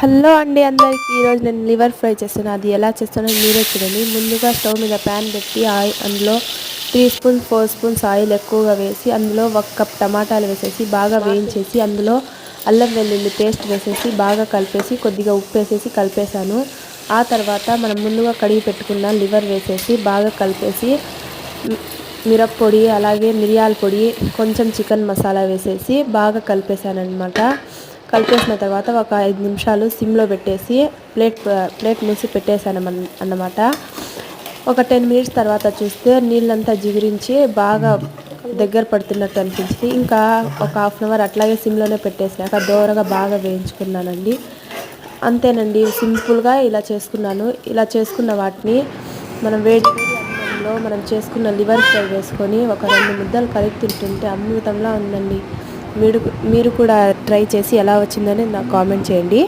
Hello అండి అందరికీ. ఈరోజు నేను లివర్ ఫ్రై చేస్తాను. అది ఎలా చేస్తానో మీరే చూడండి. ముందుగా స్టవ్ మీద ప్యాన్ పెట్టి అందులో 3 స్పూన్స్ 4 స్పూన్స్ ఆయిల్ ఎక్కువగా వేసి అందులో 1 కప్ టమాటాలు వేసేసి బాగా వేయించేసి అందులో అల్లం వెల్లుల్లి పేస్ట్ వేసేసి బాగా కలిపేసి కొద్దిగా ఉప్పు వేసేసి కలిపేసాను. ఆ తర్వాత మనం ముందుగా కడిగి పెట్టుకున్న లివర్ వేసేసి బాగా కలిపేసి మిరప్పొడి అలాగే మిరియాల పొడి కొంచెం చికెన్ మసాలా వేసేసి బాగా కలిపేసానమాట. కలిపేసిన తర్వాత ఒక 5 నిమిషాలు సిమ్లో పెట్టేసి ప్లేట్ మూసి పెట్టేసాను అన్నమాట. ఒక 10 మినిట్స్ తర్వాత చూస్తే నీళ్ళంతా జిగురించి బాగా దగ్గర పడుతున్నట్టు అనిపించింది. ఇంకా ఒక హాఫ్ అన్ అవర్ అట్లాగే సిమ్లోనే పెట్టేసాక దోరగా బాగా వేయించుకున్నానండి. అంతేనండి, సింపుల్గా ఇలా చేసుకున్నాను. ఇలా చేసుకున్న వాటిని మనం వేడి అన్నంలో మనం చేసుకున్న లివర్ ఫ్రై వేసుకొని ఒక 2 ముద్దలు కలిపి తింటుంటే అమృతంలా ఉందండి. మీరు కూడా ట్రై చేసి ఎలా వచ్చిందని నాకు కామెంట్ చేయండి.